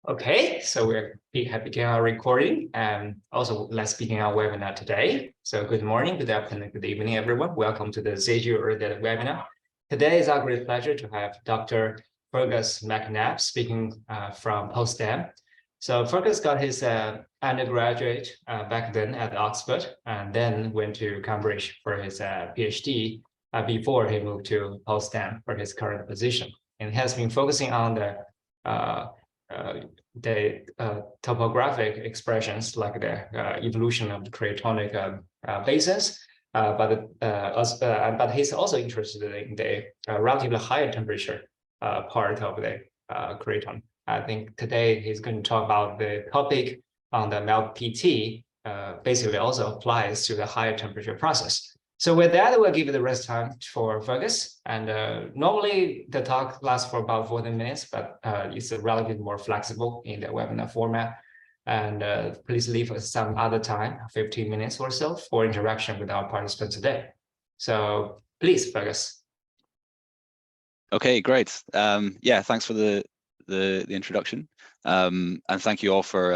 Okay, so we have begun our recording, and also let's begin our webinar today. So good morning, good afternoon, good evening, everyone. Welcome to the ZHU Earth Data webinar. Today is our great pleasure to have Dr. Fergus McNab speaking from Potsdam. So Fergus got his undergraduate back then at Oxford, and then went to Cambridge for his PhD before he moved to Potsdam for his current position, and has been focusing on the topographic expressions like the evolution of the cratonic basins, but he's also interested in the relatively higher temperature part of the craton. I think today he's going to talk about the topic on the MeltPT, basically also applies to the higher temperature process. So with that, we'll give it the rest time for Fergus. And normally the talk lasts for about 40 minutes, but it's relatively more flexible in the webinar format. And please leave us some other time, 15 minutes or so, for interaction with our participants today. So please, Fergus. Okay, great. Yeah, thanks for the introduction. And thank you all for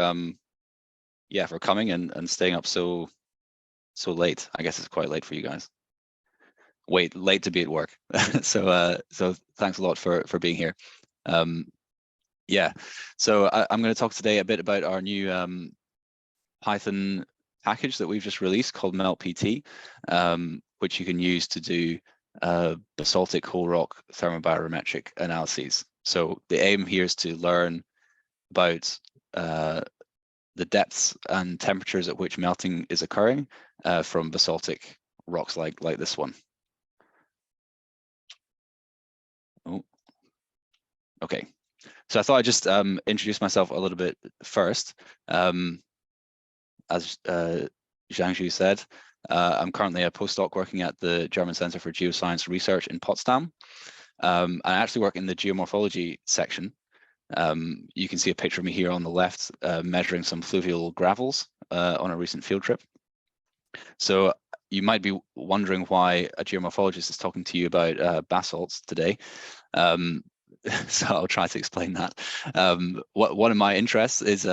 for coming and staying up so late. I guess it's quite late for you guys. Late to be at work. So thanks a lot for being here. Yeah, so I'm going to talk today a bit about our new Python package that we've just released called MeltPT, which you can use to do basaltic whole rock thermobarometric analyses. So the aim here is to learn about the depths and temperatures at which melting is occurring from basaltic rocks like this one. Oh, okay. So I thought I'd just introduce myself a little bit first. As Zhangzhu said, I'm currently a postdoc working at the German Center for Geoscience Research in Potsdam. I actually work in the geomorphology section. You can see a picture of me here on the left, measuring some fluvial gravels on a recent field trip. So you might be wondering why a geomorphologist is talking to you about basalts today. So I'll try to explain that. One of my interests is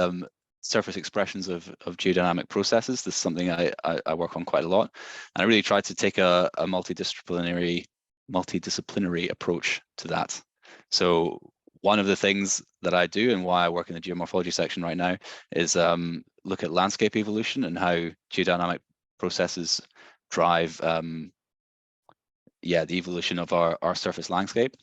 surface expressions of geodynamic processes. This is something I work on quite a lot. And I really try to take a multidisciplinary approach to that. So one of the things that I do and why I work in the geomorphology section right now is look at landscape evolution and how geodynamic processes drive the evolution of our surface landscape.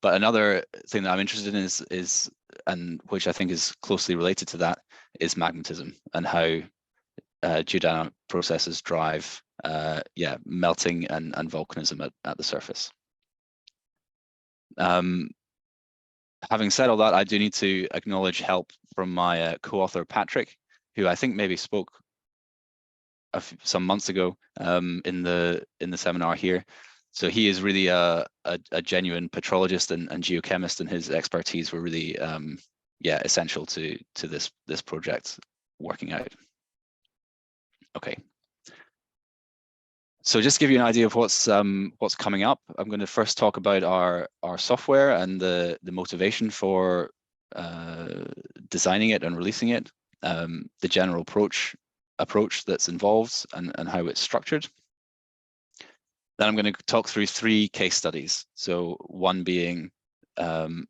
But another thing that I'm interested in is and which I think is closely related to that, is magmatism and how geodynamic processes drive melting and volcanism at the surface. Having said all that, I do need to acknowledge help from my co-author Patrick, who I think maybe spoke some months ago in the seminar here. So he is really a genuine petrologist and geochemist, and his expertise were really essential to this project working out. Okay. So just to give you an idea of what's coming up, I'm going to first talk about our software and the motivation for designing it and releasing it, the general approach that's involved and how it's structured. Then I'm going to talk through 3 case studies. So one being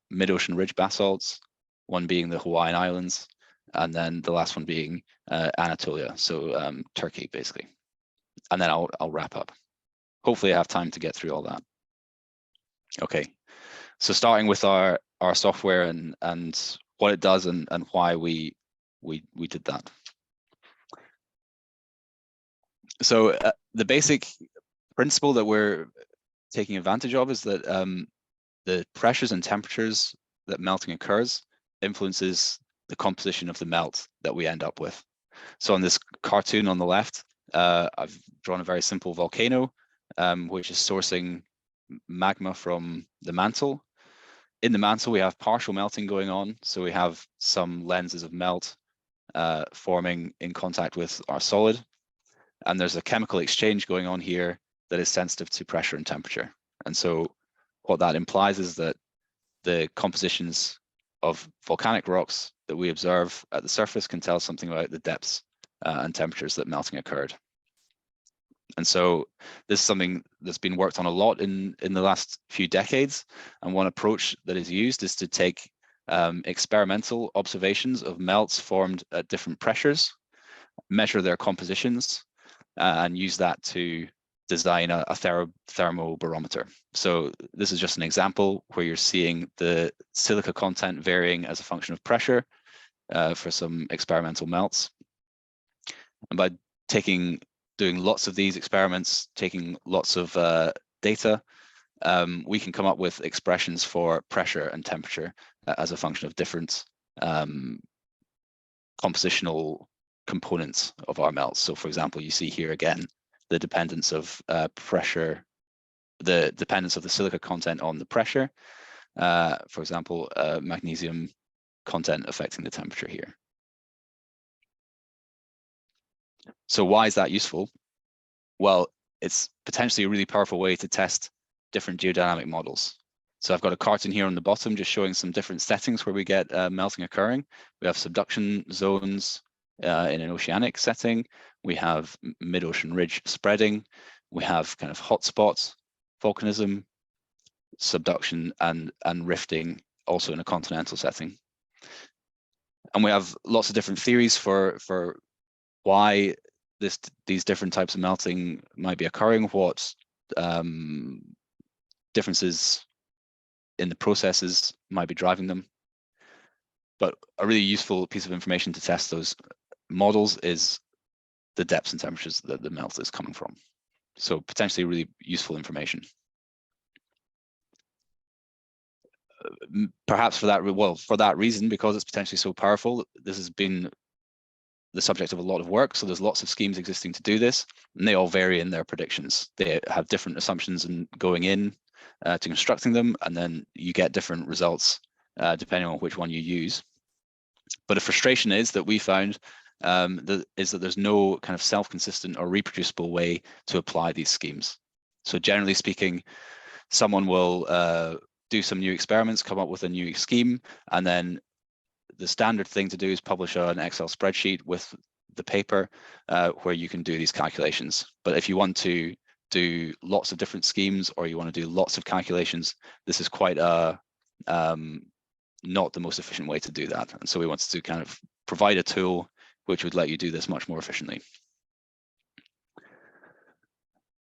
mid-ocean ridge basalts, one being the Hawaiian Islands, and then the last one being Anatolia, so Turkey, basically. And then I'll wrap up. Hopefully I have time to get through all that. Okay, so starting with our software and what it does and why we did that. So the basic principle that we're taking advantage of is that the pressures and temperatures that melting occurs influences the composition of the melt that we end up with. So on this cartoon on the left, I've drawn a very simple volcano, which is sourcing magma from the mantle. In the mantle, we have partial melting going on. So we have some lenses of melt forming in contact with our solid. And there's a chemical exchange going on here that is sensitive to pressure and temperature. And so what that implies is that the compositions of volcanic rocks that we observe at the surface can tell something about the depths and temperatures that melting occurred. And so this is something that's been worked on a lot in the last few decades. And one approach that is used is to take experimental observations of melts formed at different pressures, measure their compositions, and use that to design a thermobarometer. So this is just an example where you're seeing the silica content varying as a function of pressure for some experimental melts. And by doing lots of these experiments, taking lots of data, we can come up with expressions for pressure and temperature as a function of different compositional components of our melts. So for example, you see here again, the dependence of pressure, the dependence of the silica content on the pressure. For example, magnesium content affecting the temperature here. So why is that useful? Well, it's potentially a really powerful way to test different geodynamic models. So I've got a cartoon here on the bottom just showing some different settings where we get melting occurring. We have subduction zones in an oceanic setting. We have mid-ocean ridge spreading. We have kind of hotspots, volcanism, subduction, and rifting also in a continental setting. And we have lots of different theories for why these different types of melting might be occurring, what differences in the processes might be driving them. But a really useful piece of information to test those models is the depths and temperatures that the melt is coming from. So potentially really useful information. Perhaps for that reason, because it's potentially so powerful, this has been the subject of a lot of work. So there's lots of schemes existing to do this, and they all vary in their predictions. They have different assumptions in going in to constructing them, and then you get different results depending on which one you use. But the frustration is that we found that there's no kind of self-consistent or reproducible way to apply these schemes. So generally speaking, someone will do some new experiments, come up with a new scheme, and then the standard thing to do is publish an Excel spreadsheet with the paper where you can do these calculations. But if you want to do lots of different schemes, or you want to do lots of calculations, this is quite not the most efficient way to do that. And so we wanted to kind of provide a tool which would let you do this much more efficiently.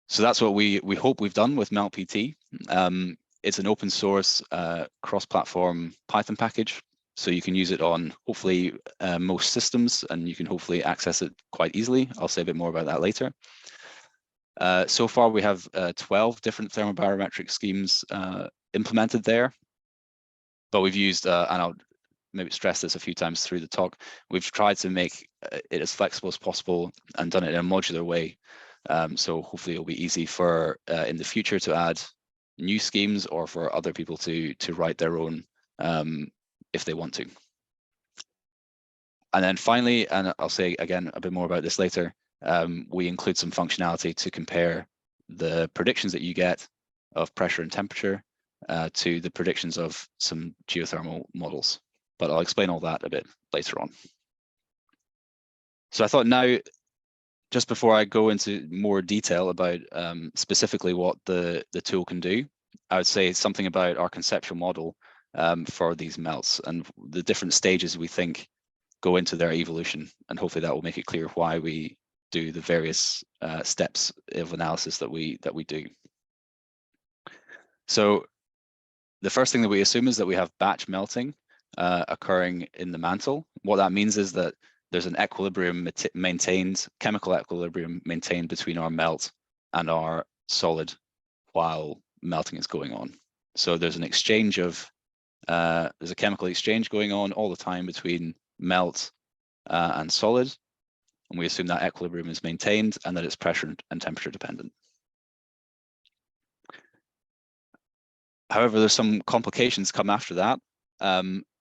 So that's what we hope we've done with MeltPT. It's an open source cross-platform Python package. So you can use it on hopefully most systems, and you can hopefully access it quite easily. I'll say a bit more about that later. So far, we have 12 different thermobarometric schemes implemented there. But we've used, and I'll maybe stress this a few times through the talk, we've tried to make it as flexible as possible and done it in a modular way. So hopefully it'll be easy for in the future to add new schemes, or for other people to write their own if they want to. And then finally, and I'll say again a bit more about this later, we include some functionality to compare the predictions that you get of pressure and temperature to the predictions of some geothermal models. But I'll explain all that a bit later on. So I thought now, just before I go into more detail about specifically what the tool can do, I would say something about our conceptual model for these melts and the different stages we think go into their evolution. And hopefully that will make it clear why we do the various steps of analysis that we do. So the first thing that we assume is that we have batch melting occurring in the mantle. What that means is that there's an equilibrium maintained, chemical equilibrium maintained between our melt and our solid while melting is going on. So there's an exchange of, there's a chemical exchange going on all the time between melt and solid. And we assume that equilibrium is maintained and that it's pressure and temperature dependent. However, there's some complications come after that.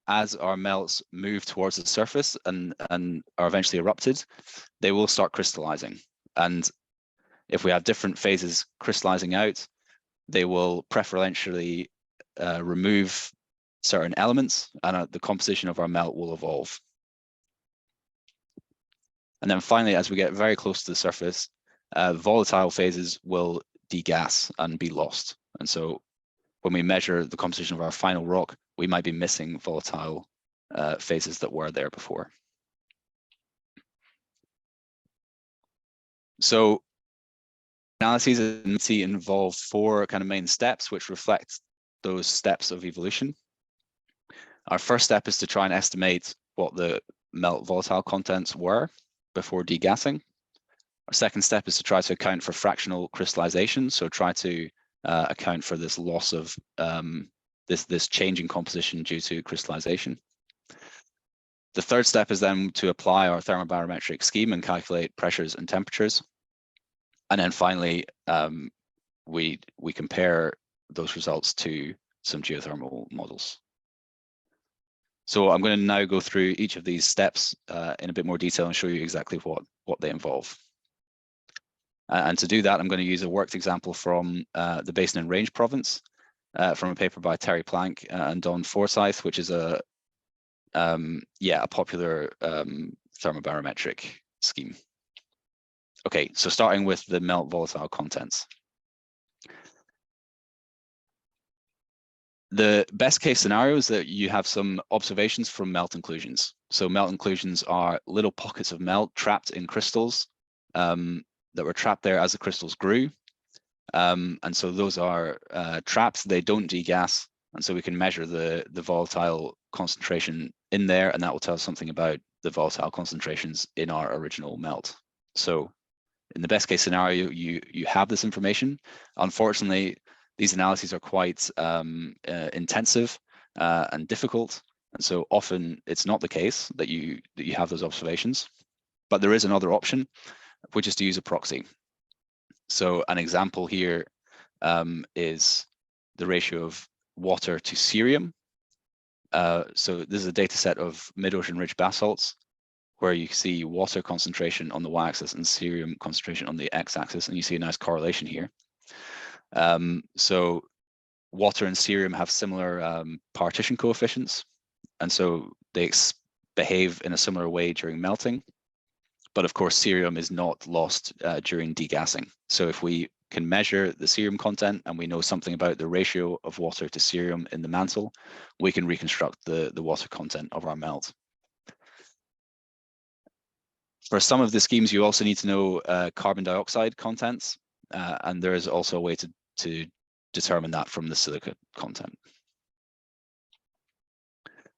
As our melts move towards the surface and are eventually erupted, they will start crystallizing. And if we have different phases crystallizing out, they will preferentially remove certain elements, and the composition of our melt will evolve. And then finally, as we get very close to the surface, volatile phases will degas and be lost. And so when we measure the composition of our final rock, we might be missing volatile phases that were there before. So analyses involve 4 kind of main steps, which reflect those steps of evolution. Our first step is to try and estimate what the melt volatile contents were before degassing. Our second step is to try to account for fractional crystallization, so try to account for this loss of this change in composition due to crystallization. The third step is then to apply our thermobarometric scheme and calculate pressures and temperatures. And then finally, we compare those results to some geothermal models. So I'm going to now go through each of these steps in a bit more detail and show you exactly what they involve. And to do that, I'm going to use a worked example from the Basin and Range province, from a paper by Terry Plank and Don Forsyth, which is a popular thermobarometric scheme. Okay, so starting with the melt volatile contents. The best case scenario is that you have some observations from melt inclusions. So melt inclusions are little pockets of melt trapped in crystals that were trapped there as the crystals grew. And so those are trapped, they don't degas. And so we can measure the volatile concentration in there, and that will tell us something about the volatile concentrations in our original melt. So in the best case scenario, you have this information. Unfortunately, these analyses are quite intensive and difficult. And so often it's not the case that you have those observations, but there is another option, which is to use a proxy. So an example here is the ratio of water to cerium. So this is a data set of mid-ocean ridge basalts, where you see water concentration on the y-axis and cerium concentration on the x-axis, and you see a nice correlation here. So water and cerium have similar partition coefficients, and so they behave in a similar way during melting. But of course, cerium is not lost during degassing. So if we can measure the cerium content and we know something about the ratio of water to cerium in the mantle, we can reconstruct the water content of our melt. For some of the schemes, you also need to know carbon dioxide contents, and there is also a way to determine that from the silica content.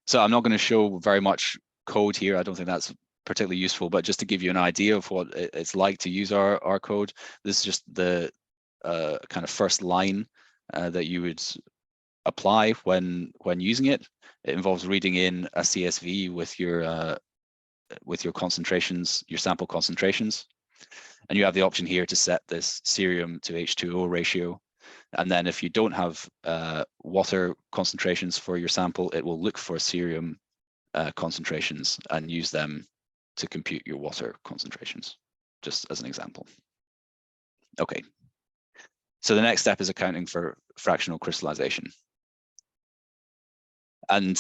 So I'm not going to show very much code here. I don't think that's particularly useful, but just to give you an idea of what it's like to use our code, this is just the kind of first line that you would apply when using it. It involves reading in a CSV with your concentrations, your sample concentrations, and you have the option here to set this cerium to H2O ratio. And then if you don't have water concentrations for your sample, it will look for cerium concentrations and use them to compute your water concentrations, just as an example. Okay, so the next step is accounting for fractional crystallization. And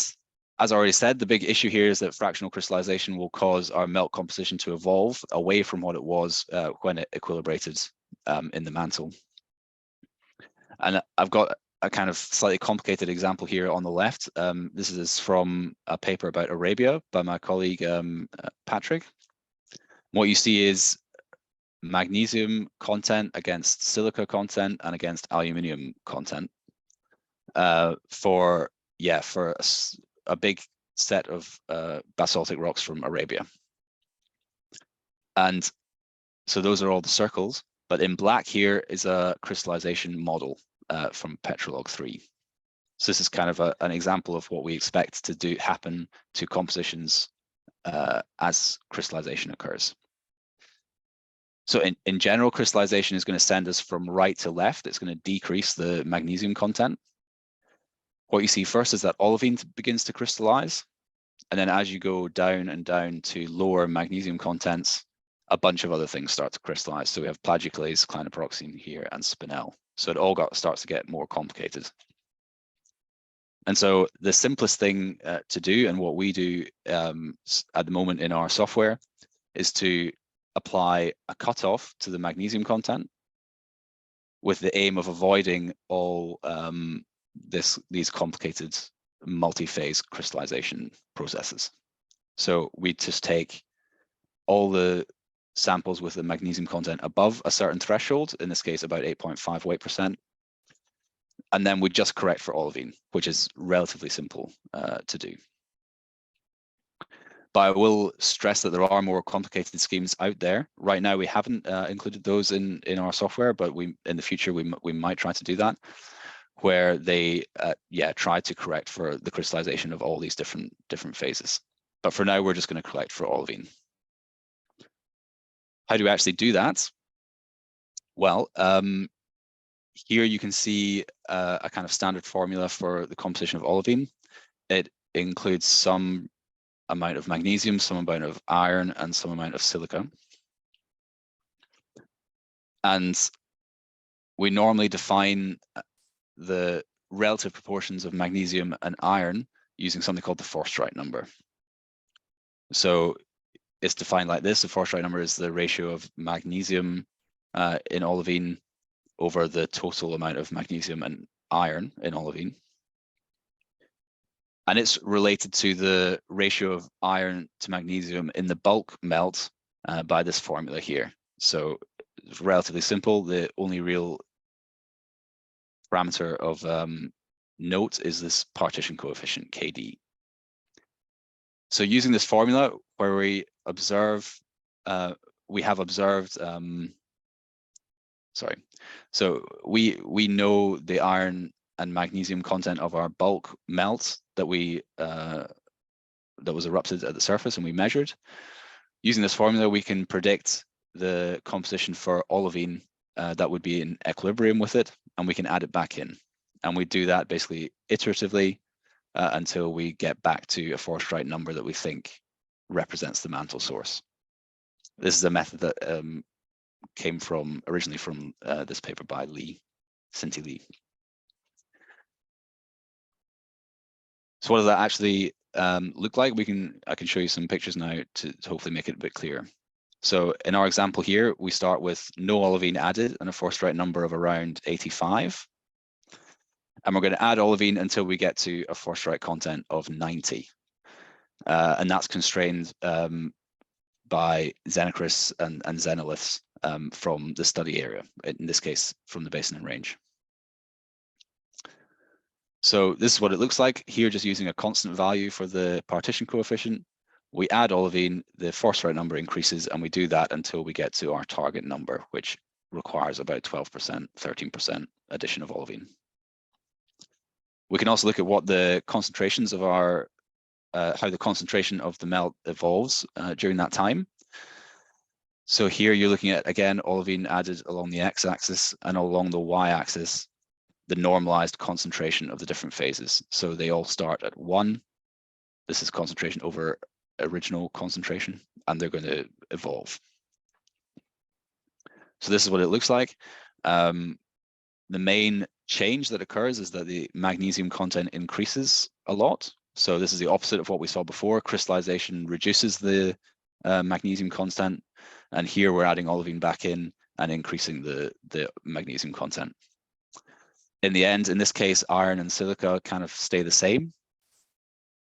as I already said, the big issue here is that fractional crystallization will cause our melt composition to evolve away from what it was when it equilibrated in the mantle. And I've got a kind of slightly complicated example here on the left. This is from a paper about Arabia by my colleague Patrick. What you see is magnesium content against silica content and against aluminium content for a big set of basaltic rocks from Arabia. And so those are all the circles, but in black here is a crystallization model from Petrolog 3. So this is kind of an example of what we expect to happen to compositions as crystallization occurs. So in general, crystallization is going to send us from right to left. It's going to decrease the magnesium content. What you see first is that olivine begins to crystallize. And then as you go down and down to lower magnesium contents, a bunch of other things start to crystallize. So we have plagioclase, clinoproxene here, and spinel. So it all starts to get more complicated. And so the simplest thing to do, and what we do at the moment in our software, is to apply a cutoff to the magnesium content with the aim of avoiding all these complicated multi-phase crystallization processes. So we just take all the samples with the magnesium content above a certain threshold, in this case about 8.5 weight%, and then we just correct for olivine, which is relatively simple to do. But I will stress that there are more complicated schemes out there. Right now, we haven't included those in our software, but in the future we might try to do that, where they try to correct for the crystallization of all these different phases. But for now, we're just going to correct for olivine. How do we actually do that? Well, here you can see a kind of standard formula for the composition of olivine. It includes some amount of magnesium, some amount of iron, and some amount of silica. And we normally define the relative proportions of magnesium and iron using something called the Forstreit number. So it's defined like this. The Forstreit number is the ratio of magnesium in olivine over the total amount of magnesium and iron in olivine. And it's related to the ratio of iron to magnesium in the bulk melt by this formula here. So it's relatively simple. The only real parameter of note is this partition coefficient, KD. So using this formula, where we observe, we know the iron and magnesium content of our bulk melt that was erupted at the surface, and we measured. Using this formula, we can predict the composition for olivine that would be in equilibrium with it, and we can add it back in. And we do that basically iteratively until we get back to a Forstreit number that we think represents the mantle source. This is a method that came originally from this paper by Cinti Lee. So what does that actually look like? I can show you some pictures now to hopefully make it a bit clearer. So in our example here, we start with no olivine added and a Forstreit number of around 85. And we're going to add olivine until we get to a Forstreit content of 90. And that's constrained by xenocrysts and xenoliths from the study area, in this case, from the basin and range. So this is what it looks like here, just using a constant value for the partition coefficient. We add olivine, the Forstreit number increases, and we do that until we get to our target number, which requires about 12%, 13% addition of olivine. We can also look at what the concentrations of our, how the concentration of the melt evolves during that time. So here you're looking at, again, olivine added along the x-axis, and along the y-axis, the normalized concentration of the different phases. So they all start at 1. This is concentration over original concentration, and they're going to evolve. So this is what it looks like. The main change that occurs is that the magnesium content increases a lot. So this is the opposite of what we saw before. Crystallization reduces the magnesium content, and here we're adding olivine back in and increasing the magnesium content. In the end, in this case, iron and silica kind of stay the same,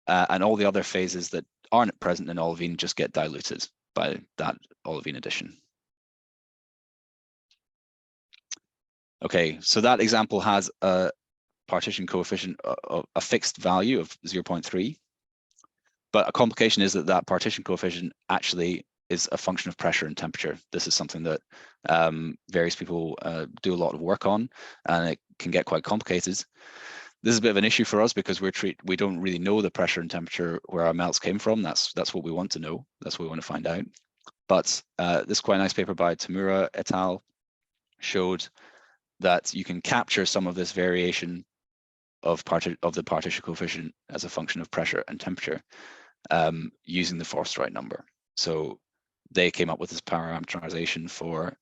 and all the other phases that aren't present in olivine just get diluted by that olivine addition. Okay, so that example has a partition coefficient of a fixed value of 0.3, but a complication is that that partition coefficient actually is a function of pressure and temperature. This is something that various people do a lot of work on, and it can get quite complicated. This is a bit of an issue for us because we don't really know the pressure and temperature where our melts came from. That's what we want to know. That's what we want to find out. But this quite nice paper by Tamura et al. Showed that you can capture some of this variation of the partition coefficient as a function of pressure and temperature using the Forstreit number. So they came up with this parameterization for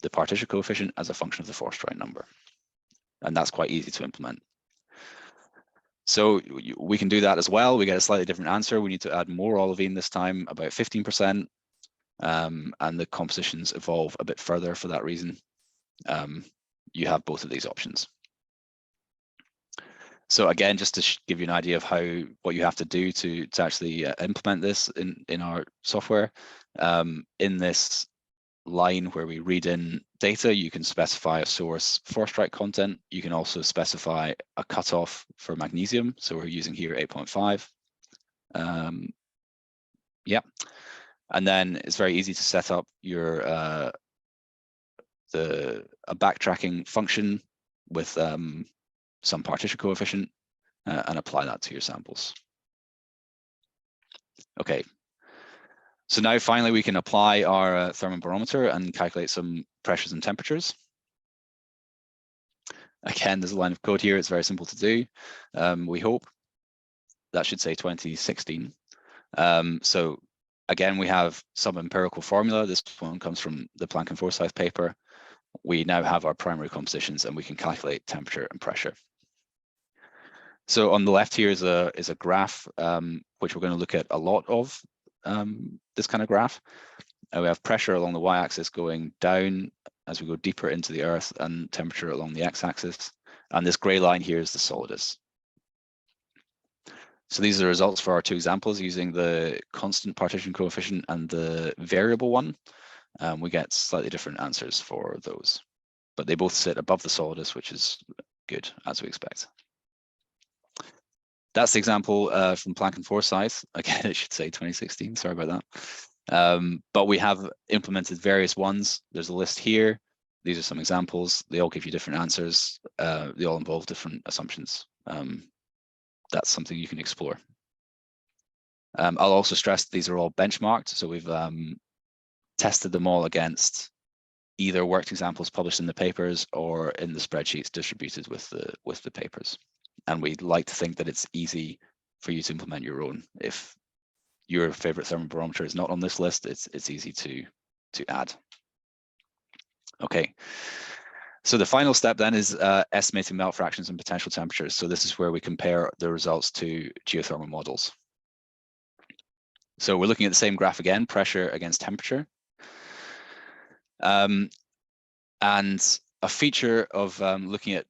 the partition coefficient as a function of the Forstreit number, and that's quite easy to implement. So we can do that as well. We get a slightly different answer. We need to add more olivine this time, about 15%, and the compositions evolve a bit further for that reason. You have both of these options. So again, just to give you an idea of what you have to do to actually implement this in our software, in this line where we read in data, you can specify a source for strike content. You can also specify a cutoff for magnesium. So we're using here 8.5. Yeah, and then it's very easy to set up your a backtracking function with some partition coefficient and apply that to your samples. Okay. So now finally we can apply our thermobarometer and calculate some pressures and temperatures. Again, there's a line of code here. It's very simple to do. We hope that should say 2016. So again, we have some empirical formula. This one comes from the Planck and Forsyth paper. We now have our primary compositions and we can calculate temperature and pressure. So on the left here is a graph, which we're going to look at a lot of. This kind of graph. We have pressure along the y-axis going down as we go deeper into the earth, and temperature along the x-axis. And this gray line here is the solidus. So these are the results for our two examples using the constant partition coefficient and the variable one. We get slightly different answers for those, but they both sit above the solidus, which is good, as we expect. That's the example from Planck and Forsyth. Again, it should say 2016, sorry about that. But we have implemented various ones. There's a list here. These are some examples. They all give you different answers. They all involve different assumptions. That's something you can explore. I'll also stress these are all benchmarked. So we've tested them all against either worked examples published in the papers or in the spreadsheets distributed with the papers. And we'd like to think that it's easy for you to implement your own. If your favorite thermobarometer is not on this list, it's easy to add. Okay. So the final step then is estimating melt fractions and potential temperatures. So this is where we compare the results to geothermal models. So we're looking at the same graph again, pressure against temperature. And a feature of looking at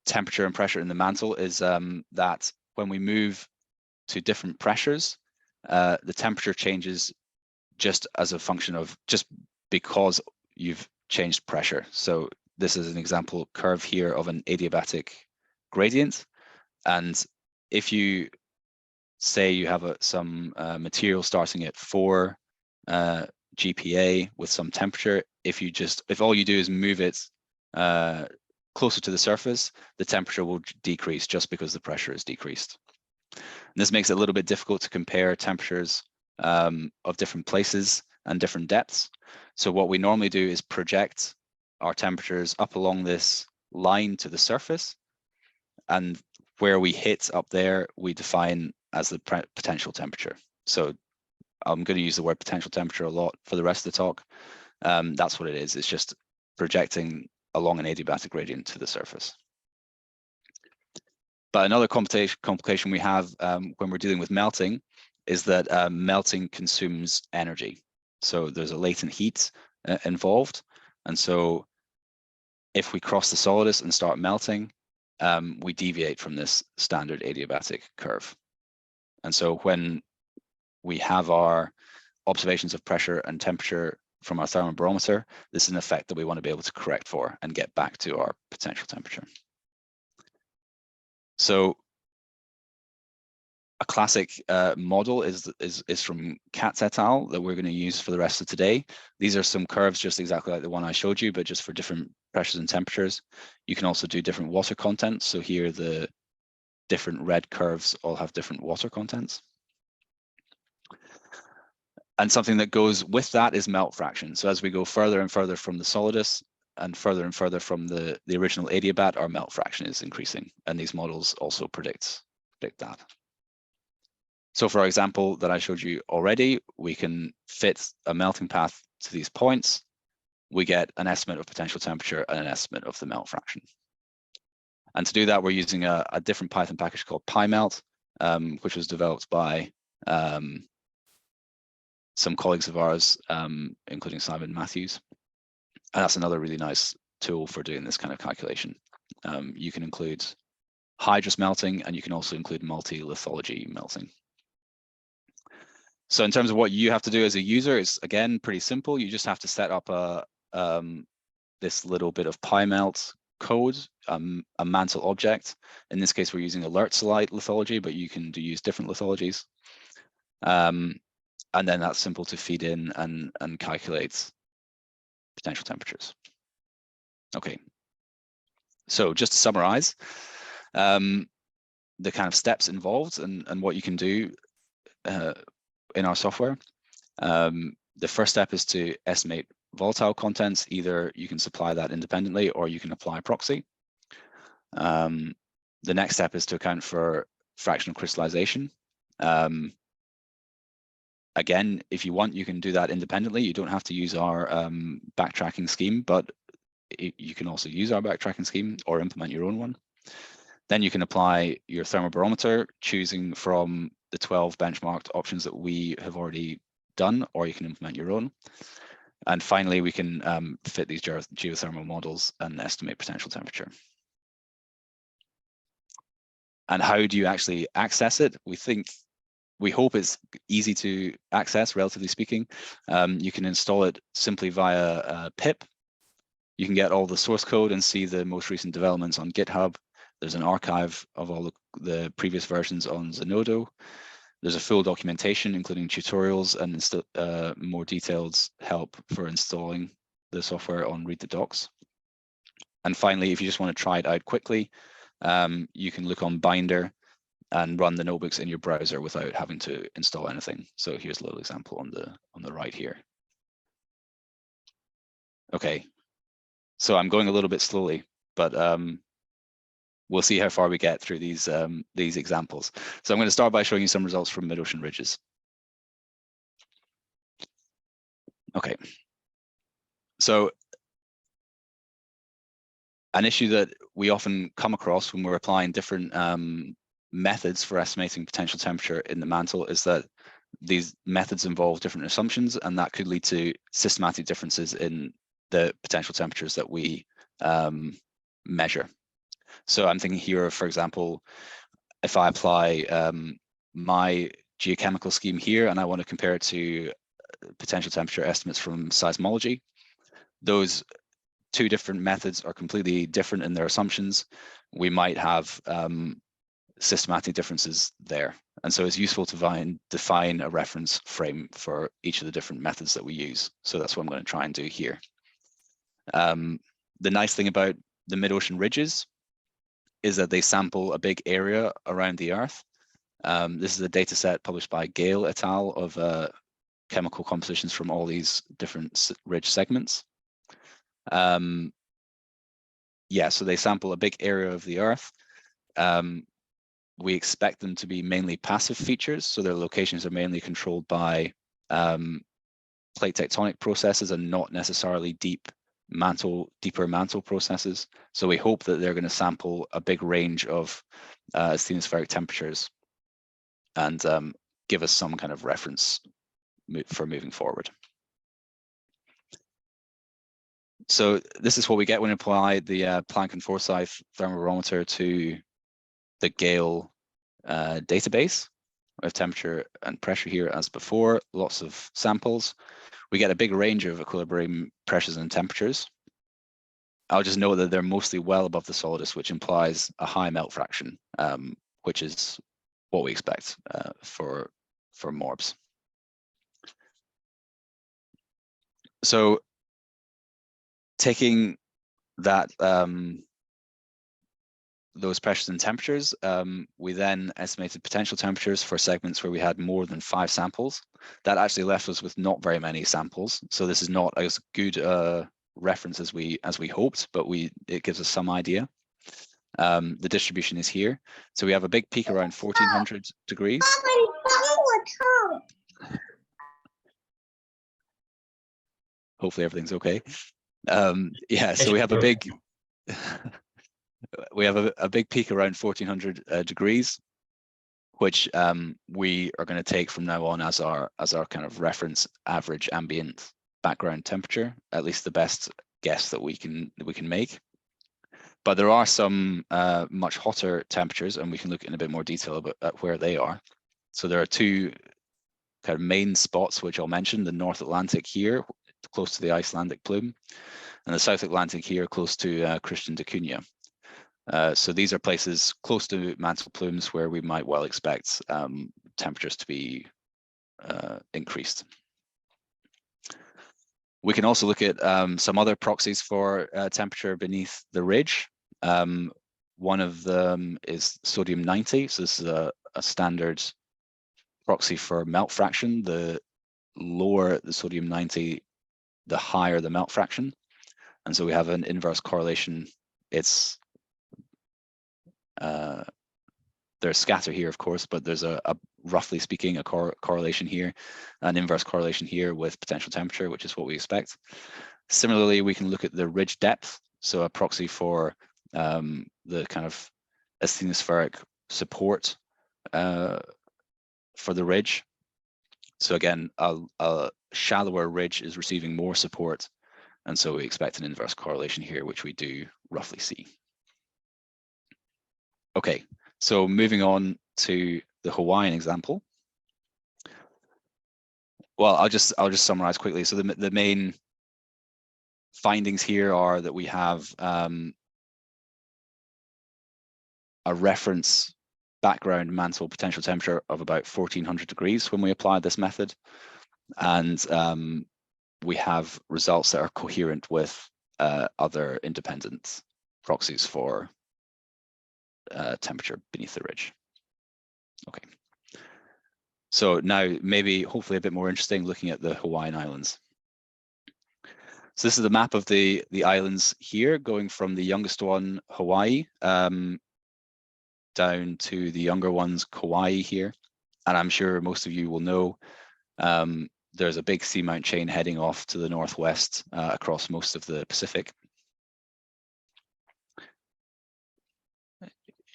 temperature and pressure in the mantle is that when we move to different pressures, the temperature changes just as a function of, just because you've changed pressure. So this is an example curve here of an adiabatic gradient. And if you say you have some material starting at 4 GPa with some temperature, if all you do is move it closer to the surface, the temperature will decrease just because the pressure is decreased. And this makes it a little bit difficult to compare temperatures of different places and different depths. So what we normally do is project our temperatures up along this line to the surface, and where we hit up there, we define as the potential temperature. So I'm going to use the word potential temperature a lot for the rest of the talk. That's what it is. It's just projecting along an adiabatic gradient to the surface. But another complication we have when we're dealing with melting is that melting consumes energy. So there's a latent heat involved. And so if we cross the solidus and start melting, we deviate from this standard adiabatic curve. And so when we have our observations of pressure and temperature from our thermobarometer, this is an effect that we want to be able to correct for and get back to our potential temperature. So a classic model is from Katz et al. That we're going to use for the rest of today. These are some curves just exactly like the one I showed you, but just for different pressures and temperatures. You can also do different water contents. So here the different red curves all have different water contents. And something that goes with that is melt fraction. So as we go further and further from the solidus and further from the original adiabat, our melt fraction is increasing. And these models also predict that. So for our example that I showed you already, we can fit a melting path to these points. We get an estimate of potential temperature and an estimate of the melt fraction. And to do that, we're using a different Python package called PyMelt, which was developed by some colleagues of ours, including Simon Matthews. And that's another really nice tool for doing this kind of calculation. You can include hydrous melting, and you can also include multi-lithology melting. So in terms of what you have to do as a user, it's again pretty simple. You just have to set up this little bit of PyMelt code, a mantle object. In this case, we're using alert light lithology, but you can use different lithologies. And then that's simple to feed in and calculate potential temperatures. Okay. So just to summarize, the kind of steps involved and what you can do in our software. The first step is to estimate volatile contents. Either you can supply that independently or you can apply a proxy. The next step is to account for fractional crystallization. Again, if you want, you can do that independently. You don't have to use our backtracking scheme, but you can also use our backtracking scheme or implement your own one. Then you can apply your thermobarometer, choosing from the 12 benchmarked options that we have already done, or you can implement your own. And finally, we can fit these geothermal models and estimate potential temperature. And how do you actually access it? We hope it's easy to access, relatively speaking. You can install it simply via pip. You can get all the source code and see the most recent developments on GitHub. There's an archive of all the previous versions on Zenodo. There's a full documentation, including tutorials and more detailed help for installing the software on Read the Docs. And finally, if you just want to try it out quickly, you can look on Binder and run the notebooks in your browser without having to install anything. So here's a little example on the right here. Okay, so I'm going a little bit slowly, but we'll see how far we get through these examples. So I'm going to start by showing you some results from mid-ocean ridges. Okay, so an issue that we often come across when we're applying different methods for estimating potential temperature in the mantle is that these methods involve different assumptions, and that could lead to systematic differences in the potential temperatures that we measure. So I'm thinking here, for example, if I apply my geochemical scheme here and I want to compare it to potential temperature estimates from seismology, those two different methods are completely different in their assumptions. We might have systematic differences there. And so it's useful to define a reference frame for each of the different methods that we use. So that's what I'm going to try and do here. The nice thing about the mid-ocean ridges is that they sample a big area around the Earth. This is a data set published by Gale et al. Of chemical compositions from all these different ridge segments. Yeah, so they sample a big area of the Earth. We expect them to be mainly passive features, so their locations are mainly controlled by plate tectonic processes and not necessarily deeper mantle processes. So we hope that they're going to sample a big range of asthenospheric temperatures and give us some kind of reference for moving forward. So this is what we get when we apply the Planck and Forsyth thermobarometer to the Gale database. We have temperature and pressure here as before, lots of samples. We get a big range of equilibrium pressures and temperatures. I'll just note that they're mostly well above the solidus, which implies a high melt fraction, which is what we expect for MORBs. So taking that those pressures and temperatures, we then estimated potential temperatures for segments where we had more than 5 samples. That actually left us with not very many samples. So this is not as good a reference as we hoped, but it gives us some idea. The distribution is here. So we have a big peak around 1400 degrees. Hopefully everything's okay. Yeah, so we have a big we have a big peak around 1400 degrees, which we are going to take from now on as our kind of reference average ambient background temperature, at least the best guess that we can make. But there are some much hotter temperatures, and we can look in a bit more detail about where they are. So there are two kind of main spots which I'll mention: the North Atlantic here, close to the Icelandic plume, and the South Atlantic here, close to Christian da Cunha. So these are places close to mantle plumes where we might well expect temperatures to be increased. We can also look at some other proxies for temperature beneath the ridge. One of them is sodium 90. So this is a standard proxy for melt fraction. The lower the sodium 90, the higher the melt fraction. And so we have an inverse correlation. It's there's scatter here, of course, but there's a roughly speaking, a correlation here, an inverse correlation here with potential temperature, which is what we expect. Similarly, we can look at the ridge depth, so a proxy for the kind of asthenospheric support for the ridge. So again, a shallower ridge is receiving more support, and so we expect an inverse correlation here, which we do roughly see. Okay, so moving on to the Hawaiian example. Well, I'll just summarize quickly. So the main findings here are that we have a reference background mantle potential temperature of about 1400 degrees when we applied this method, and we have results that are coherent with other independent proxies for temperature beneath the ridge. Okay, so now maybe hopefully a bit more interesting, looking at the Hawaiian Islands. So this is the map of the islands here, going from the youngest one, Hawaii, down to the younger ones, Kauai here. And I'm sure most of you will know there's a big seamount chain heading off to the northwest across most of the Pacific.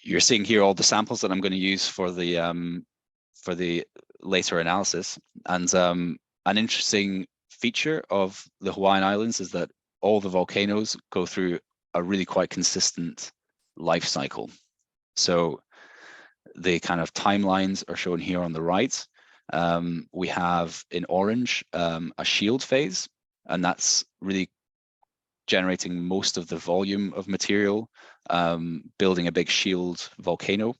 You're seeing here all the samples that I'm going to use for the later analysis. And an interesting feature of the Hawaiian Islands is that all the volcanoes go through a really quite consistent life cycle. So the kind of timelines are shown here on the right. We have in orange a shield phase, and that's really generating most of the volume of material, building a big shield volcano.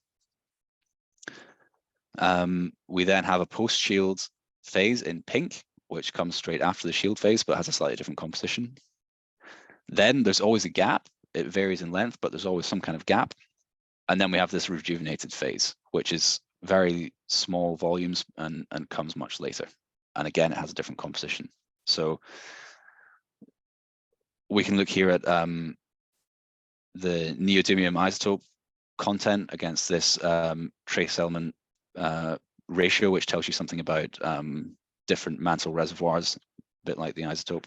We then have a post-shield phase in pink, which comes straight after the shield phase, but has a slightly different composition. Then there's always a gap. It varies in length, but there's always some kind of gap. And then we have this rejuvenated phase, which is very small volumes and comes much later. And again, it has a different composition. So we can look here at the neodymium isotope content against this trace element ratio, which tells you something about different mantle reservoirs, a bit like the isotope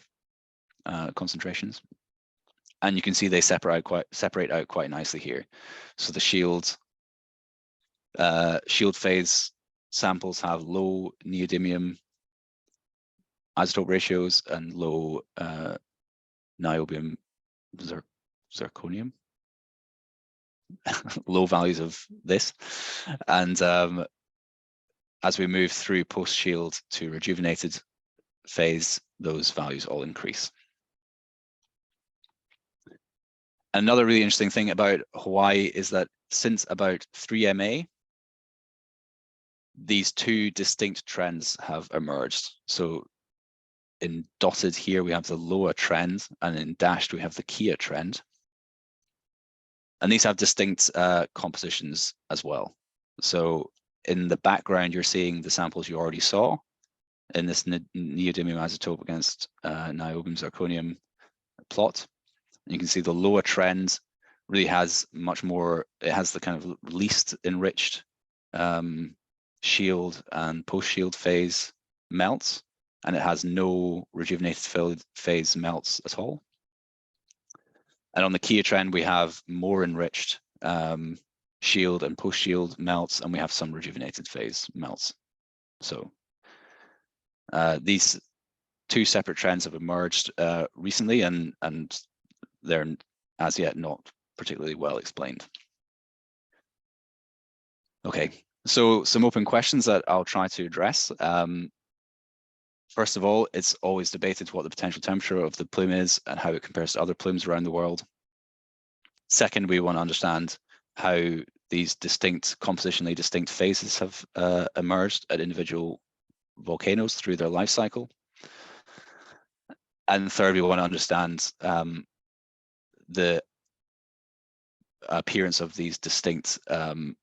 concentrations. And you can see they separate out quite nicely here. So the shield phase samples have low neodymium isotope ratios and low niobium zirconium, low values of this. And as we move through post-shield to rejuvenated phase, those values all increase. Another really interesting thing about Hawaii is that since about 3 MA, these two distinct trends have emerged. So in dotted here, we have the Loa trend, and in dashed, we have the Kia trend. And these have distinct compositions as well. So in the background, you're seeing the samples you already saw in this neodymium isotope against niobium zirconium plot. You can see the Loa trend really has much more, it has the kind of least enriched shield and post-shield phase melts, and it has no rejuvenated phase melts at all. And on the Kia trend, we have more enriched shield and post-shield melts, and we have some rejuvenated phase melts. So these two separate trends have emerged recently, and they're as yet not particularly well explained. Okay, so some open questions that I'll try to address. First of all, it's always debated what the potential temperature of the plume is and how it compares to other plumes around the world. Second, we want to understand how these compositionally distinct phases have emerged at individual volcanoes through their life cycle. And third, we want to understand the appearance of these distinct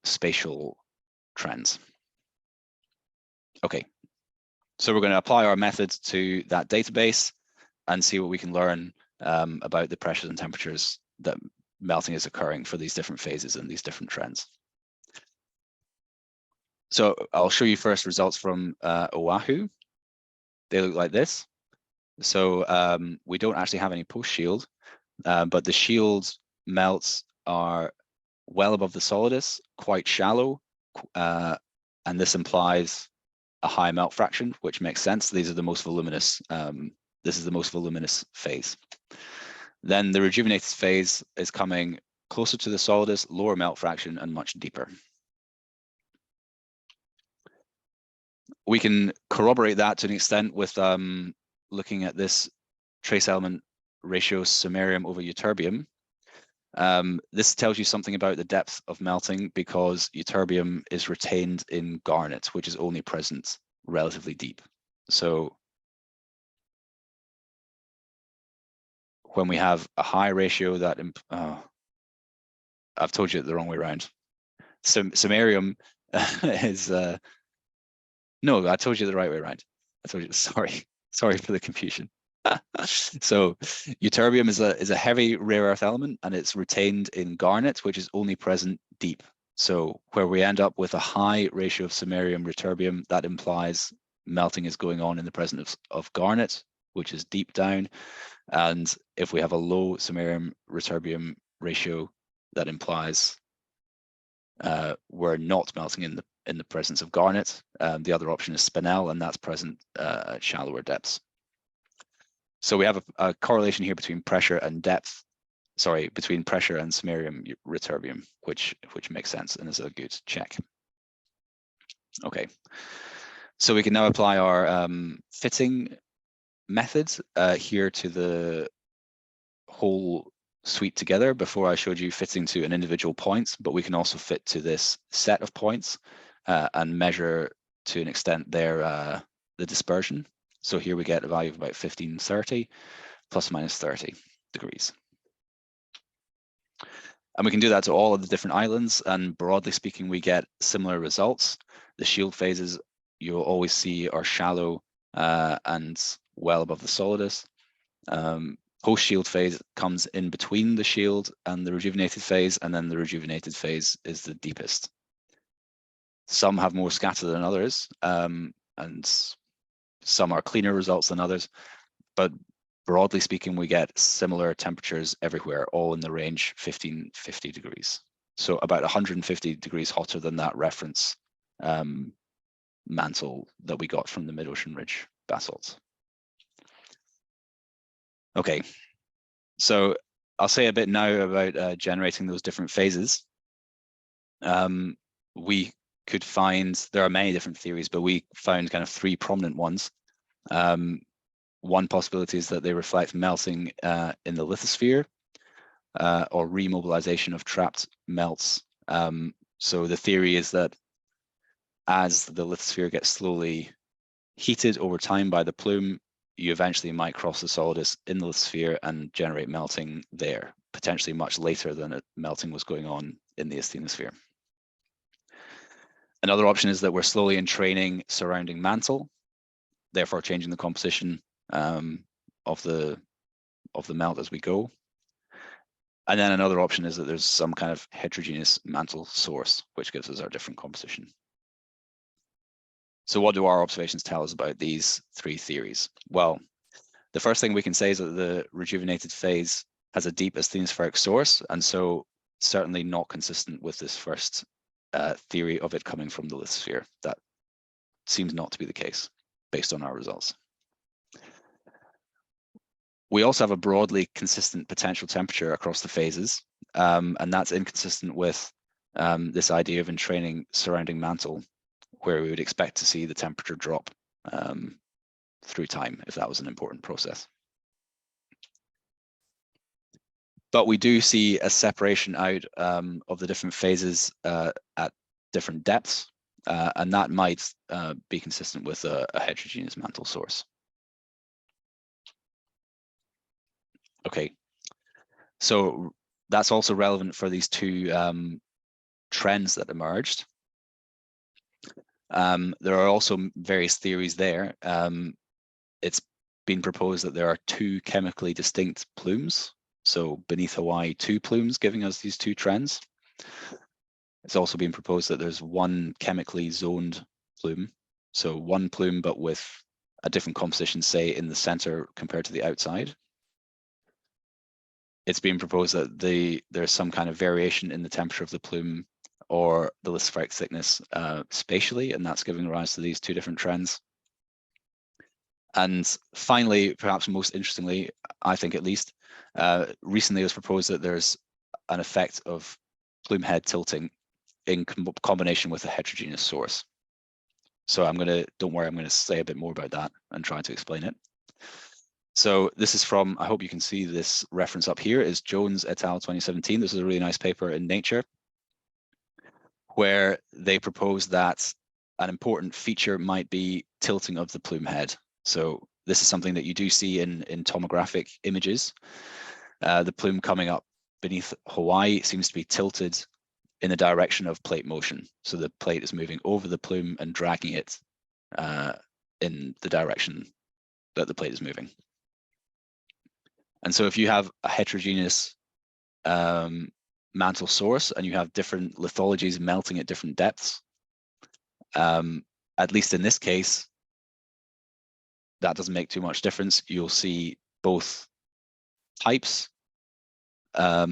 spatial trends. Okay, so we're going to apply our methods to that database and see what we can learn about the pressures and temperatures that melting is occurring for these different phases and these different trends. So I'll show you first results from Oahu. They look like this. So we don't actually have any post-shield, but the shield melts are well above the solidus, quite shallow, and this implies a high melt fraction, which makes sense. These are the most voluminous. This is the most voluminous phase. Then the rejuvenated phase is coming closer to the solidus, lower melt fraction, and much deeper. We can corroborate that to an extent with looking at this trace element ratio samarium over ytterbium. This tells you something about the depth of melting because ytterbium is retained in garnet, which is only present relatively deep. So when we have a high ratio that, I've told you it the wrong way around. Samarium is, no, I told you the right way around. I told you, sorry for the confusion. So ytterbium is a heavy rare earth element, and it's retained in garnet, which is only present deep. So where we end up with a high ratio of samarium ytterbium, that implies melting is going on in the presence of garnet, which is deep down. And if we have a low samarium ytterbium ratio, that implies we're not melting in the presence of garnet. The other option is spinel, and that's present at shallower depths. So we have a correlation here between pressure and depth, between pressure and samarium ytterbium, which makes sense and is a good check. Okay, so we can now apply our fitting methods here to the whole suite together. Before I showed you fitting to an individual point, but we can also fit to this set of points and measure to an extent the dispersion. So here we get a value of about 1530 plus or minus 30 degrees. And we can do that to all of the different islands, and broadly speaking, we get similar results. The shield phases you'll always see are shallow and well above the solidus. Post-shield phase comes in between the shield and the rejuvenated phase, and then the rejuvenated phase is the deepest. Some have more scatter than others, and some are cleaner results than others, but broadly speaking, we get similar temperatures everywhere, all in the range 1550 degrees. So about 150 degrees hotter than that reference mantle that we got from the mid-ocean ridge basalt. Okay, so I'll say a bit now about generating those different phases. We could find, there are many different theories, but we found kind of three prominent ones. One possibility is that they reflect melting in the lithosphere or remobilization of trapped melts. So the theory is that as the lithosphere gets slowly heated over time by the plume, you eventually might cross the solidus in the lithosphere and generate melting there, potentially much later than melting was going on in the asthenosphere. Another option is that we're slowly entraining surrounding mantle, therefore changing the composition of the melt as we go. And then another option is that there's some kind of heterogeneous mantle source, which gives us our different composition. So what do our observations tell us about these three theories? Well, the first thing we can say is that the rejuvenated phase has a deep asthenospheric source, and so certainly not consistent with this first theory of it coming from the lithosphere. That seems not to be the case based on our results. We also have a broadly consistent potential temperature across the phases, and that's inconsistent with this idea of entraining surrounding mantle, where we would expect to see the temperature drop through time if that was an important process. But we do see a separation out of the different phases at different depths, and that might be consistent with a heterogeneous mantle source. Okay, so that's also relevant for these two trends that emerged. There are also various theories there. It's been proposed that there are two chemically distinct plumes. So beneath Hawaii, two plumes giving us these two trends. It's also been proposed that there's one chemically zoned plume. So one plume, but with a different composition, say in the center compared to the outside. It's been proposed that there's some kind of variation in the temperature of the plume or the lithospheric thickness spatially, and that's giving rise to these two different trends. And finally, perhaps most interestingly, I think at least, recently it was proposed that there's an effect of plume head tilting in combination with a heterogeneous source. So don't worry, I'm going to say a bit more about that and try to explain it. So this is from, I hope you can see this reference up here, is Jones et al. 2017. This is a really nice paper in Nature, where they propose that an important feature might be tilting of the plume head. So this is something that you do see in tomographic images. The plume coming up beneath Hawaii seems to be tilted in the direction of plate motion. So the plate is moving over the plume and dragging it in the direction that the plate is moving. And so if you have a heterogeneous mantle source and you have different lithologies melting at different depths, at least in this case, that doesn't make too much difference. You'll see both types at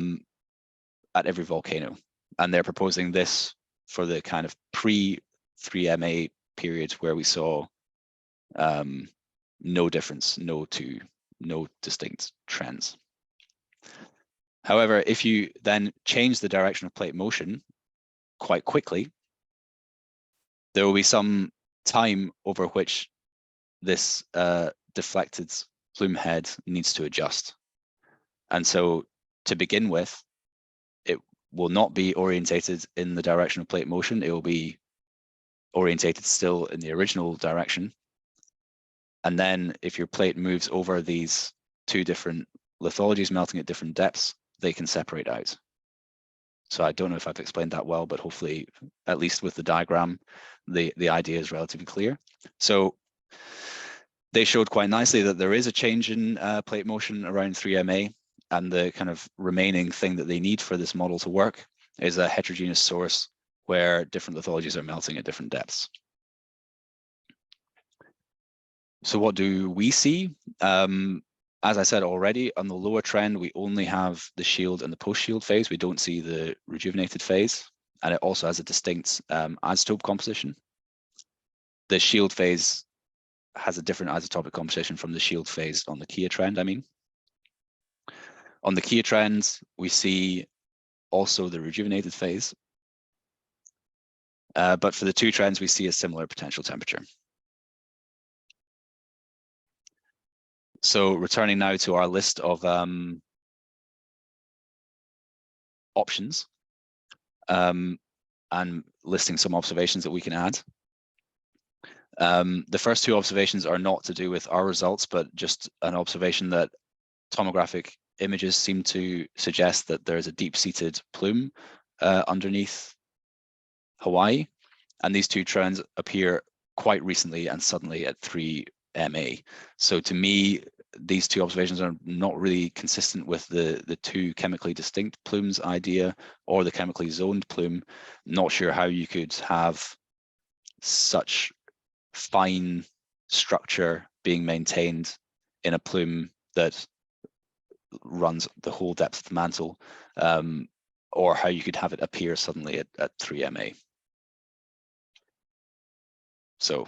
every volcano. And they're proposing this for the kind of pre-3MA period where we saw no difference, no distinct trends. However, if you then change the direction of plate motion quite quickly, there will be some time over which this deflected plume head needs to adjust. And so to begin with, it will not be orientated in the direction of plate motion. It will be orientated still in the original direction. And then if your plate moves over these two different lithologies melting at different depths, they can separate out. So I don't know if I've explained that well, but hopefully, at least with the diagram, the idea is relatively clear. So they showed quite nicely that there is a change in plate motion around 3MA, and the kind of remaining thing that they need for this model to work is a heterogeneous source where different lithologies are melting at different depths. So what do we see? As I said already, on the lower trend, we only have the shield and the post-shield phase. We don't see the rejuvenated phase, and it also has a distinct isotope composition. The shield phase has a different isotopic composition from the shield phase on the Kia trend, I mean. On the Kia trend, we see also the rejuvenated phase. But for the two trends, we see a similar potential temperature. So returning now to our list of options and listing some observations that we can add. The first two observations are not to do with our results, but just an observation that tomographic images seem to suggest that there is a deep-seated plume underneath Hawaii, and these two trends appear quite recently and suddenly at 3MA. So to me, these two observations are not really consistent with the two chemically distinct plumes idea or the chemically zoned plume. Not sure how you could have such fine structure being maintained in a plume that runs the whole depth of the mantle, or how you could have it appear suddenly at 3 MA. So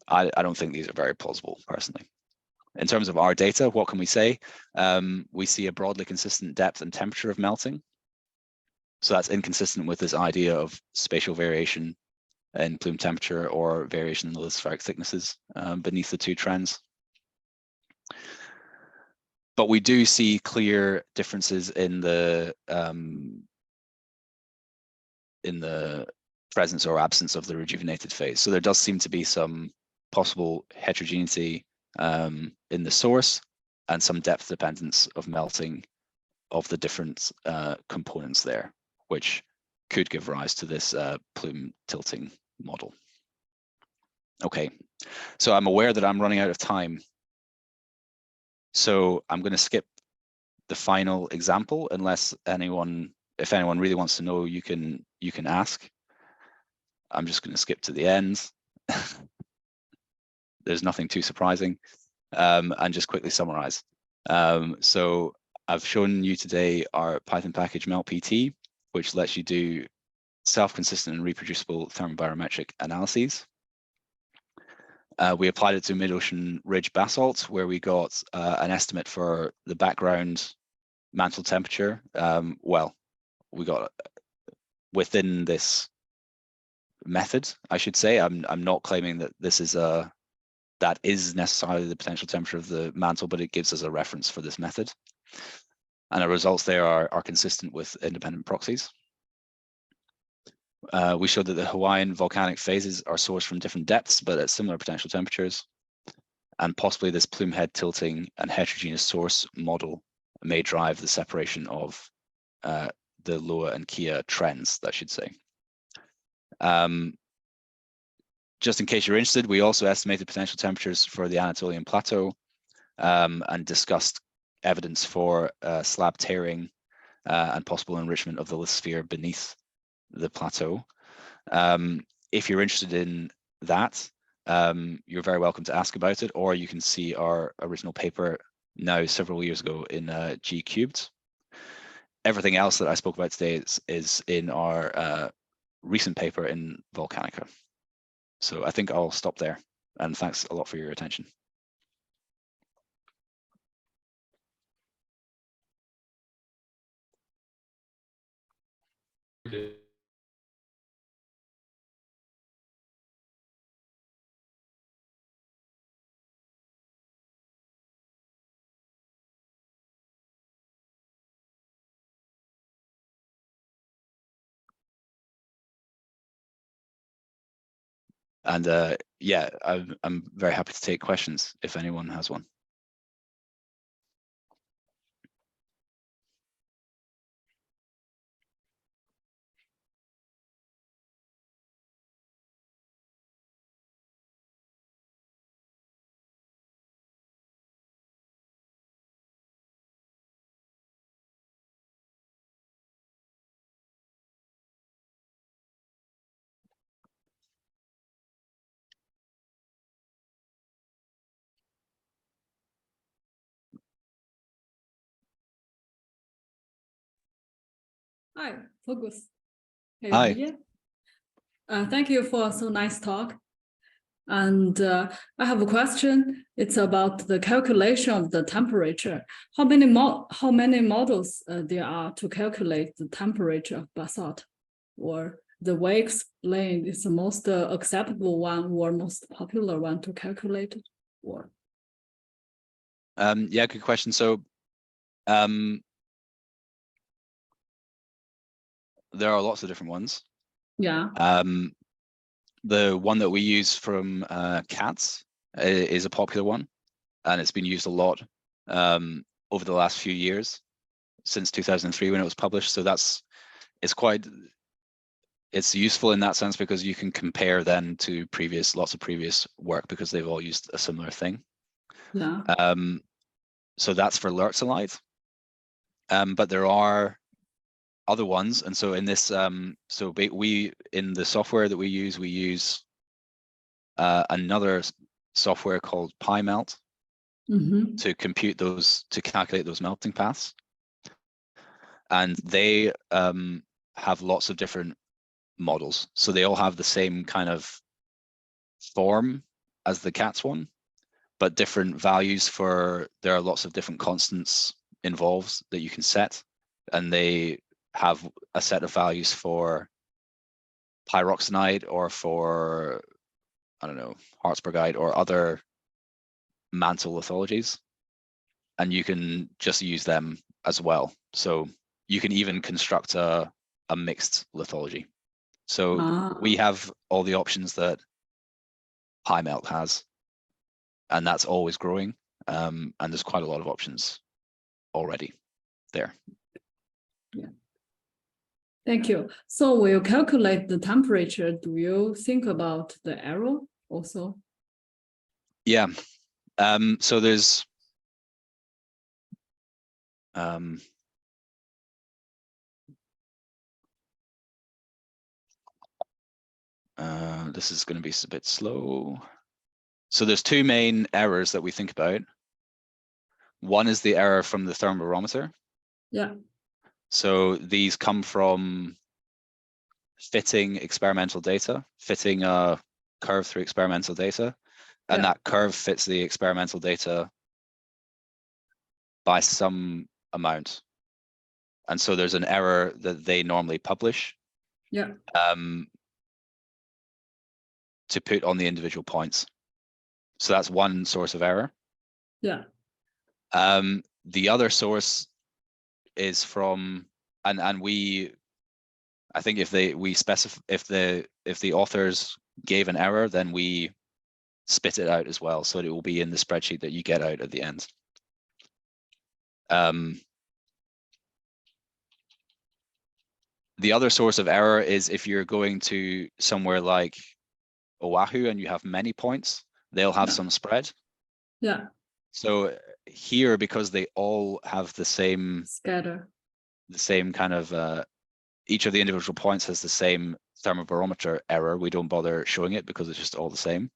I don't think these are very plausible, personally. In terms of our data, what can we say? We see a broadly consistent depth and temperature of melting. So that's inconsistent with this idea of spatial variation in plume temperature or variation in the lithospheric thicknesses beneath the two trends. But we do see clear differences in the presence or absence of the rejuvenated phase. So there does seem to be some possible heterogeneity in the source and some depth dependence of melting of the different components there, which could give rise to this plume tilting model. Okay, so I'm aware that I'm running out of time. So I'm going to skip the final example unless if anyone really wants to know, you can ask. I'm just going to skip to the end. There's nothing too surprising, and just quickly summarize. So I've shown you today our Python package MeltPT, which lets you do self-consistent and reproducible thermobarometric analyses. We applied it to mid-ocean ridge basalt, where we got an estimate for the background mantle temperature. Well, we got within this method, I should say. I'm not claiming that this is that is necessarily the potential temperature of the mantle, but it gives us a reference for this method. And our results there are consistent with independent proxies. We showed that the Hawaiian volcanic phases are sourced from different depths, but at similar potential temperatures. And possibly this plume head tilting and heterogeneous source model may drive the separation of the Loa and Kia trends, that should say. Just in case you're interested, we also estimated potential temperatures for the Anatolian Plateau and discussed evidence for slab tearing and possible enrichment of the lithosphere beneath the plateau. If you're interested in that, you're very welcome to ask about it, or you can see our original paper now several years ago in G cubed. Everything else that I spoke about today is in our recent paper in Volcanica. So I think I'll stop there, and thanks a lot for your attention. And yeah, I'm very happy to take questions if anyone has one. Hi, Fergus. Hi. Thank you for so nice talk. And I have a question. It's about the calculation of the temperature. How many models there are to calculate the temperature of basalt? Or the way explained is the most acceptable one or most popular one to calculate it? Or yeah, good question. So there are lots of different ones. yeah. The one that we use from CATS is a popular one, and it's been used a lot over the last few years, since 2003 when it was published. So it's useful in that sense because you can compare then to lots of previous work because they've all used a similar thing. Yeah. So that's for Lurtzolite. But there are other ones, and so in this, so we in the software that we use another software called PyMelt, to compute those, to calculate those melting paths. And they have lots of different models. So they all have the same kind of form as the CATS one, but different values for, there are lots of different constants involved that you can set. And they have a set of values for pyroxenite or for, I don't know, Harzburgite or other mantle lithologies. And you can just use them as well. So you can even construct a mixed lithology. So we have all the options that PyMelt has, and that's always growing. And there's quite a lot of options already there. Yeah. Thank you. So when you calculate the temperature, do you think about the error also? Yeah. So there's this is going to be a bit slow. So there's two main errors that we think about. One is the error from the thermobarometer. Yeah. So these come from fitting experimental data, fitting a curve through experimental data, and that curve fits the experimental data by some amount. And so there's an error that they normally publish to put on the individual points. So that's one source of error. Yeah. The other source is from, and we, I think if we specify, if the authors gave an error, then we spit it out as well, so it will be in the spreadsheet that you get out at the end. The other source of error is if you're going to somewhere like Oahu and you have many points, they'll have some spread. Yeah. So here, because they all have the same scatter, the same kind of each of the individual points has the same thermobarometer error, we don't bother showing it because it's just all the same.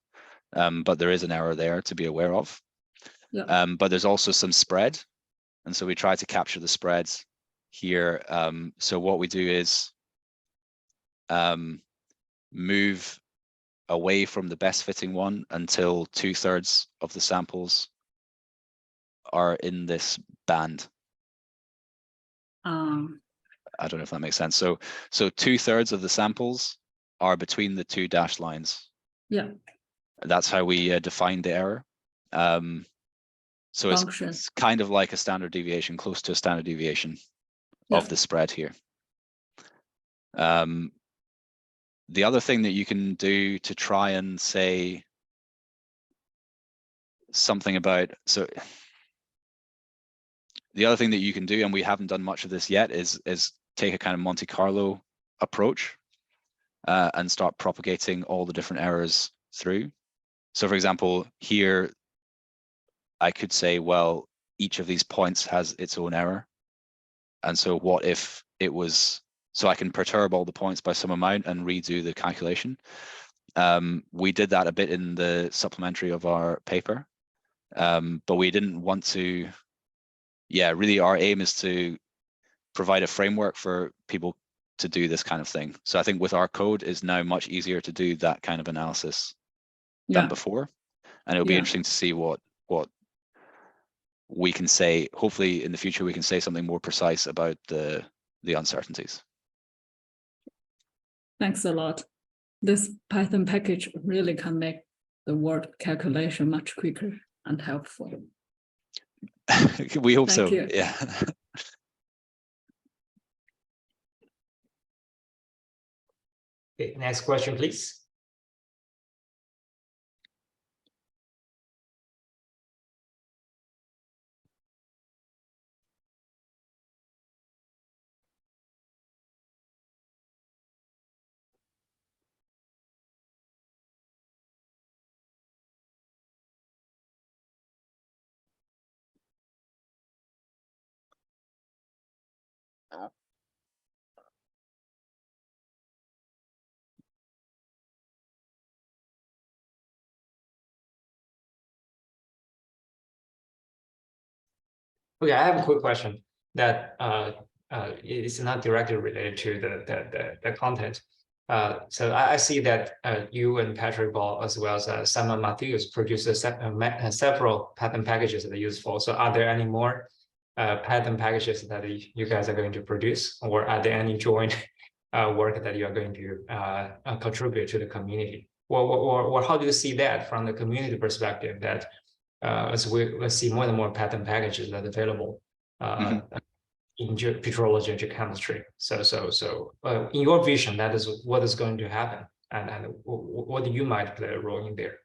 But there is an error there to be aware of. Yeah. But there's also some spread, and so we try to capture the spreads here. So what we do is move away from the best fitting one until 2/3 of the samples are in this band. I don't know if that makes sense. So 2/3 of the samples are between the two dashed lines. Yeah. That's how we define the error. So it's kind of like a standard deviation, close to a standard deviation of the spread here. The other thing that you can do to try and say something about, so the other thing that you can do, and we haven't done much of this yet, is take a kind of Monte Carlo approach and start propagating all the different errors through. So for example, here, I could say, well, each of these points has its own error. And so what if it was, so I can perturb all the points by some amount and redo the calculation. We did that a bit in the supplementary of our paper, but we didn't want to, really our aim is to provide a framework for people to do this kind of thing. So I think with our code is now much easier to do that kind of analysis than before. And it'll be interesting to see what we can say. Hopefully in the future, we can say something more precise about the uncertainties. Thanks a lot. This Python package really can make the word calculation much quicker and helpful. We hope so. You. Yeah. Okay, next question, please. Okay, I have a quick question that it's not directly related to the content. So I see that you and Patrick Ball, as well as Simon Matthews, produce several Python packages that are useful. So are there any more Python packages that you guys are going to produce, or are there any joint work that you are going to contribute to the community? Or how do you see that from the community perspective, that as we see more and more Python packages that are available in petrology and geochemistry. So in your vision, that is what is going to happen, and what do you might play a role in there?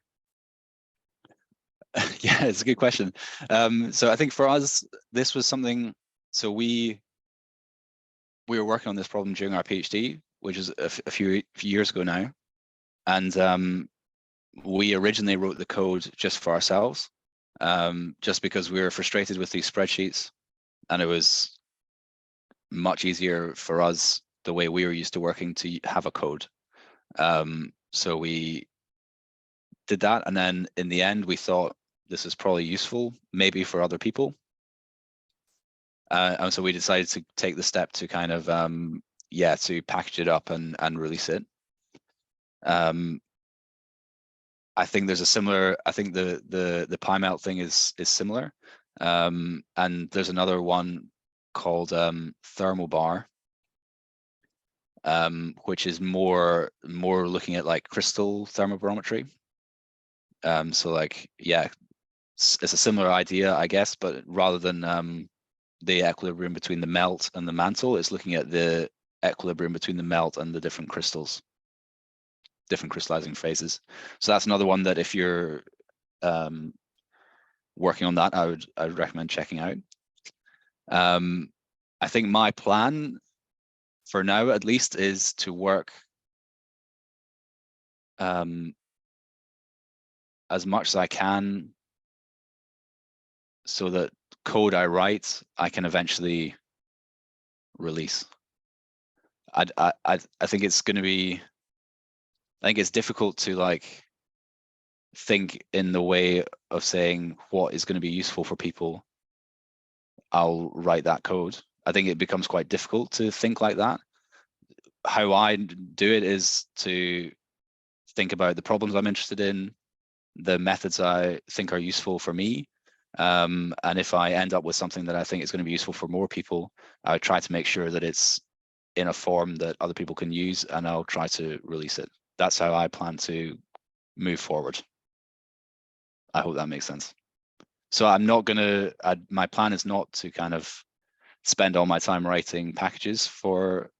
Yeah, it's a good question. So I think for us, this was something. So we were working on this problem during our PhD, which is a few years ago now, and we originally wrote the code just for ourselves, just because we were frustrated with these spreadsheets, and it was much easier for us, the way we were used to working, to have a code. So we did that, and then in the end we thought this is probably useful maybe for other people, and so we decided to take the step to kind of to package it up and release it. I think there's a similar, I think the PyMelt thing is similar, and there's another one called Thermobar, which is more looking at like crystal thermobarometry. So like, yeah, it's a similar idea, I guess, but rather than the equilibrium between the melt and the mantle, it's looking at the equilibrium between the melt and the different crystals, different crystallizing phases. So that's another one that if you're working on that, I would recommend checking out. I think my plan for now, at least, is to work as much as I can so that code I write, I can eventually release. I think it's going to be, I think it's difficult to like think in the way of saying what is going to be useful for people. I'll write that code. I think it becomes quite difficult to think like that. How I do it is to think about the problems I'm interested in, the methods I think are useful for me, and if I end up with something that I think is going to be useful for more people, I would try to make sure that it's in a form that other people can use, and I'll try to release it. That's how I plan to move forward. I hope that makes sense. So I'm not gonna, my plan is not to kind of spend all my time writing packages for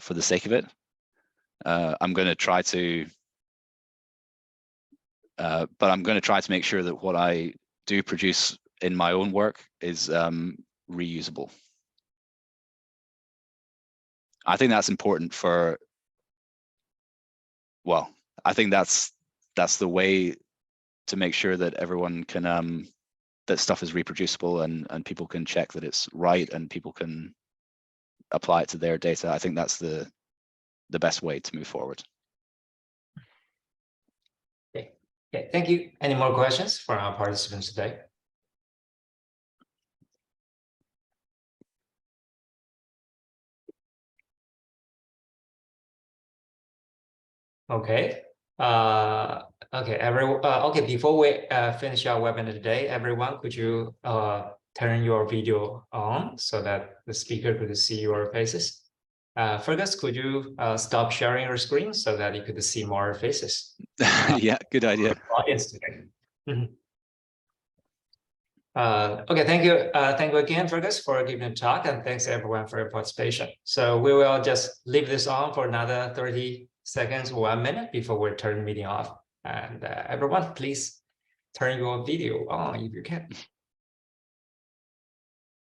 the sake of it. I'm going to try to, but I'm going to try to make sure that what I do produce in my own work is reusable. I think that's important for, well, I think that's the way to make sure that everyone can, that stuff is reproducible and people can check that it's right and people can apply it to their data. I think that's the best way to move forward. Okay, thank you. Any more questions for our participants today? Okay. Okay, everyone. Okay, before we finish our webinar today, everyone, could you turn your video on so that the speaker could see your faces? Fergus, could you stop sharing your screen so that you could see more faces? Yeah, good idea. Audience today. Okay, thank you. Thank you again, Fergus, for giving a talk, and thanks everyone for your participation. So we will just leave this on for another 30 seconds, 1 minute before we turn the meeting off. And everyone, please turn your video on if you can.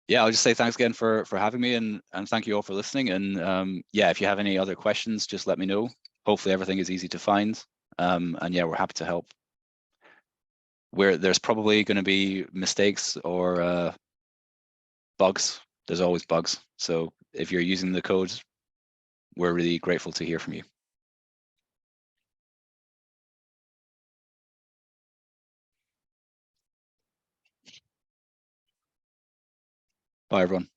Yeah, I'll just say thanks again for having me, and thank you all for listening. And yeah, if you have any other questions, just let me know. Hopefully everything is easy to find. And yeah, we're happy to help. There's probably going to be mistakes or bugs. There's always bugs. So if you're using the code, we're really grateful to hear from you. Bye, everyone.